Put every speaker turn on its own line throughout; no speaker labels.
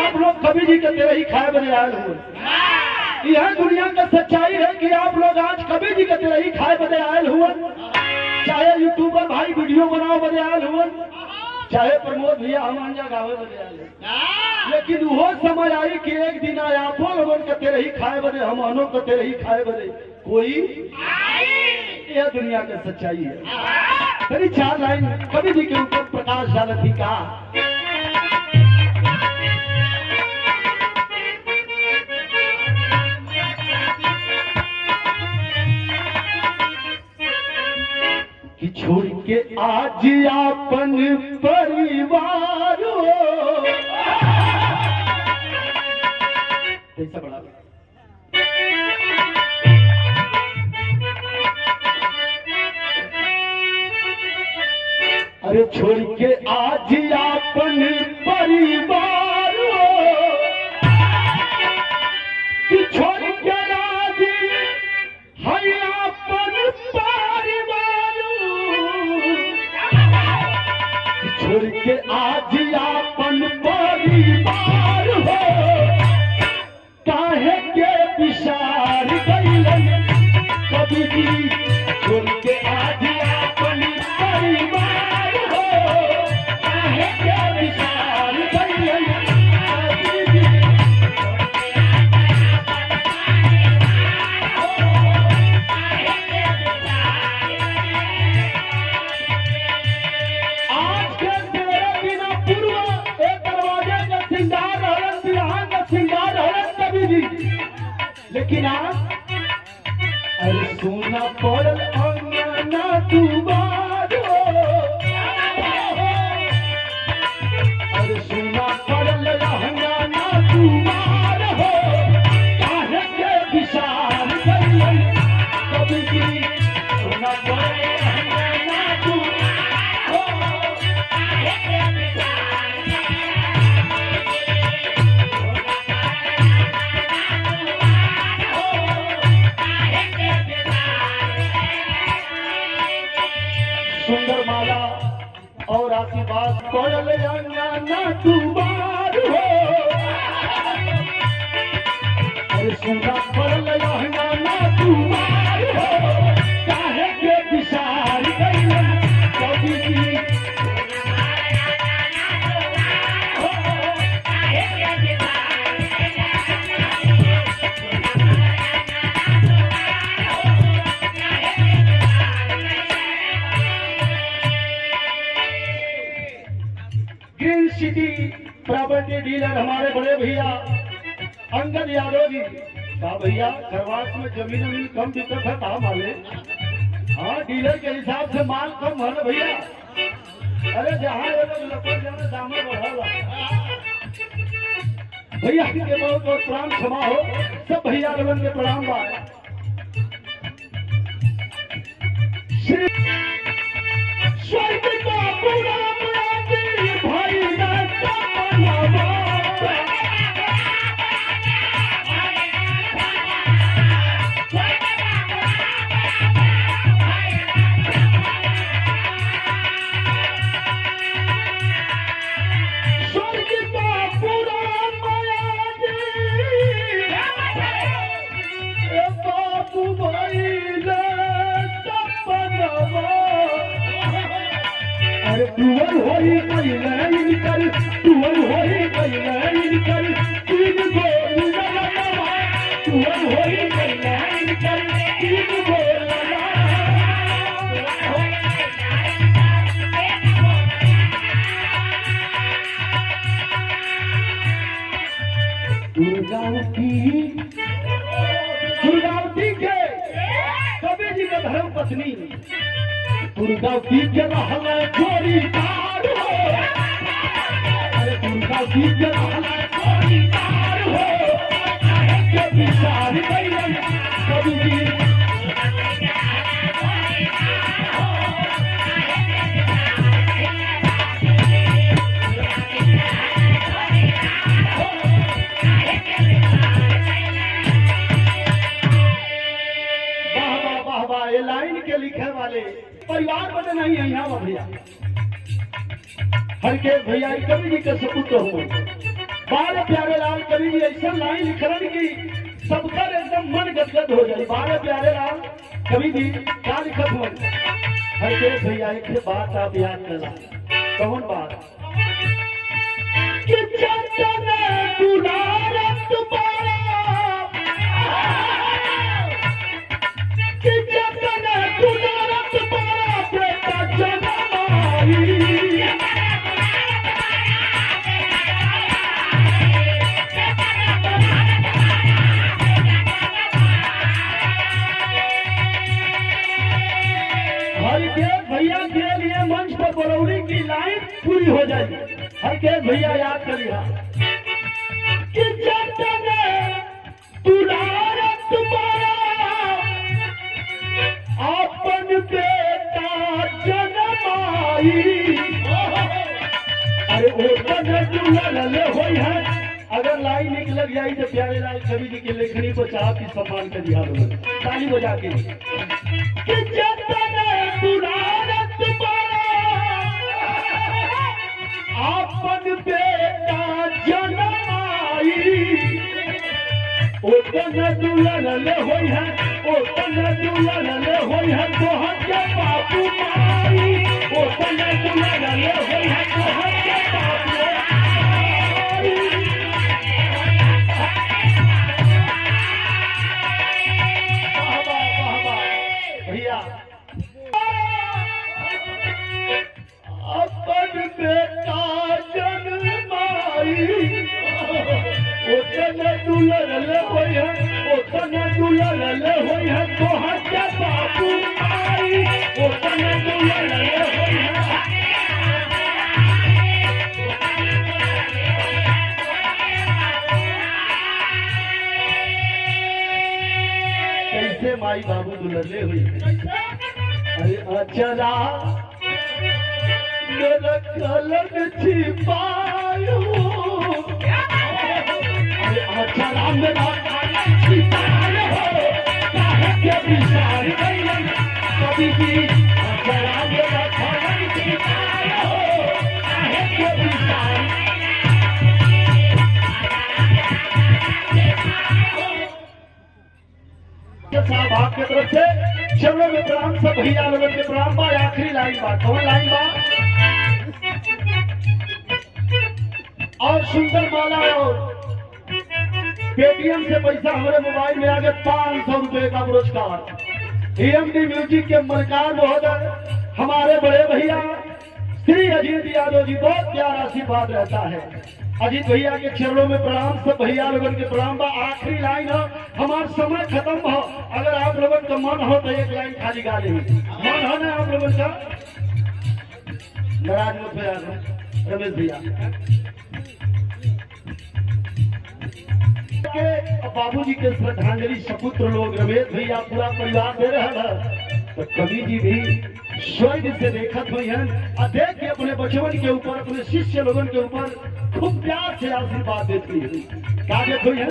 आप लोग कवि जी के तेरे ही खाए बने आयल हुए। यह दुनिया का सच्चाई है कि आप लोग आज कवि जी के तेरे ही खाए बने आयल हुए, चाहे यूट्यूबर भाई वीडियो बनाओ बने आयल हुए, चाहे प्रमोद भैया हम गावे बने आयल, लेकिन वो समय आई कि एक दिन आपो लोगों के तेरे ही खाए बने, हम अनो के तेरे ही खाए बने कोई। यह दुनिया का सच्चाई है। तेरी 4 लाइन कवि जी के ऊपर प्रकाश डालती का। कि छोड़ के आज अपन परिवार कैसा बड़ा अरे छोड़ के आज अपन परिवार कि छोड़ के आज है अपन परिवार छोड़ के आज अपन परिवार हो काहे के विचार कैलन कभी भी छोड़ के आज अपन परिवार हो काहे के विचार कैलन कभी भी लेकिन आप अरे सोना पड़ल अंगना दुबारो अरे सोना पड़ल अंगना दुबारो काहे के विचार कैलन कभी भी सोना पड़ल अंगना दुबारो काहे के विचार सुंदर माला और आशीर्वाद पड़ल अंगना दुबार हो अरे सुंदर पड़ल अंगना दुबार हो काहे के विचार कैलन कभी भी ग्रीन सिटी प्रॉपर्टी डीलर हमारे बड़े भैया अंगद यादव जी का भैया खरवास में जमीन कम बिकत है था माले। हाँ डीलर के हिसाब से माल कम है ना भैया। अरे जहाँ लपट जाने दाम बढ़ा भैया के बहुत बहुत प्रणाम क्षमा हो सब भैया लोगों के प्रणाम बा। स्वर्ग का पूरा भाई टूअल होई कई नहीं कर टूअल होई कई नहीं कर तीन गोल लगा टूअल होई कई नहीं कर तीन गोल लगा दुर्गावती के कवि जी का धर्म पत्नी दुर्गावती के रहला चोरीदार हो अरे दुर्गावती के रहला चोरीदार हो काहे के विचार कैलन कभी भी वाह वाह ये लाइन के लिखे वाले परिवार बने नहीं है यहाँ भैया हर के भैया कवि जी के सपूत हो बारे प्यारे लाल कवि जी ऐसा लाइन लिखलन की सबका एकदम मन गदगद हो जाए। बारे प्यारे लाल कवि जी क्या लिखत हुआ? हर भैया एक बात आप याद करना। कौन बात? कि चंदन दुलारत पारा, कि चंदन दुलारत पारा बेटा जनमाई। भैया के लिए मंच पर बरौली की लाइन पूरी हो जाएगी। हर के भैया याद करिएगा कि जतन दुलारत पारा अपन बेटा जनमाई। अरे ओ तन दुलारले होई है। अगर लाइन एक लग जाए तो प्यारे लाल कवि जी की लेखनी को चाह की सम्मान कर दिया ताली बजा के कि जतन दुलारत पारा अपन बेटा जनमाई। ओ तन दुलारले होई है, ओ तन दुलारले होई है तोहर के बापू माई। ओ तन दुलारले होई है तोहर के बापू भैया। अपन बेटा जनमाई। ओ तन दुलारले होई है, ओ तन दुलारले होई है तोहर के बापू माई। ओ तन दुलारले होई है। कैसे माई बाबू दुलारले हुई? अरे अचरा मेरा कलर छिपायो। अरे अचरा मेरा कलर छिपायो काहे के विचार कैलन कभी भी। अचरा मेरा कलर छिपायो काहे के विचार। साहब आपके तरफ से चरणों में प्रणाम। सब भैया लोगों के प्रणाम बा। आखिरी लाइन बा। कौन लाइन बा? और सुंदर माला और पेटीएम से पैसा हमारे मोबाइल में आगे 500 रुपए का पुरस्कार। एएमडी म्यूजिक के मलकार महोदय हमारे बड़े भैया श्री अजीत यादव जी, बहुत प्यारा आशीर्वाद रहता है। अजीत भैया के चरणों में प्रणाम। सब भैया लोगों के प्रणाम बा। आखिरी लाइन हो, हमारा समय खत्म हो। अगर आप लोगों का मन हो तो एक लाइन खाली गा लेंगे। मन हो ना आप लोगों का? नाराज मत हो रमेश भैया के बाबूजी के श्रद्धांजलि सपुत्र लोग रमेश भैया पूरा परिवार दे रहा है। तो कवि जी भी स्वर्ग से देखत हुई है और देख के अपने बचवन के ऊपर, अपने शिष्य लोगों के ऊपर खूब प्यार से आशीर्वाद देती है। क्या देख हुई है?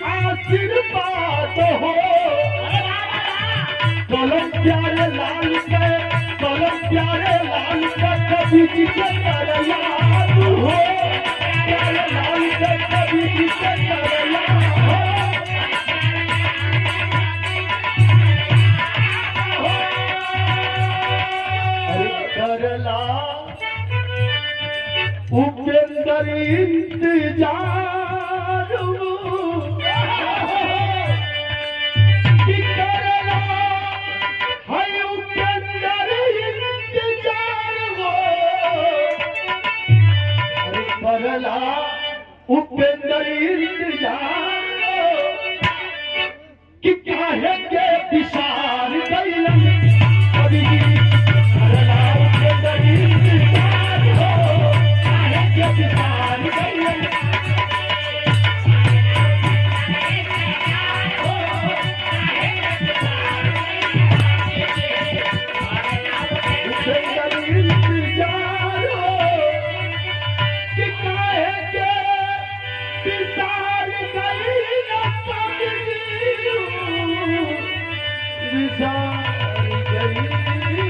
आशीर्वाद हो कलम प्यारे लाल के, कलम प्यारे लाल का कभी जी के कर याद हो। प्यारे लाल के कभी जी के कर याद हो। अरे करला उपेंद्र इंतजार उपेंद्र इंतजार कि काहे के विचार कैलन कभी सारी गई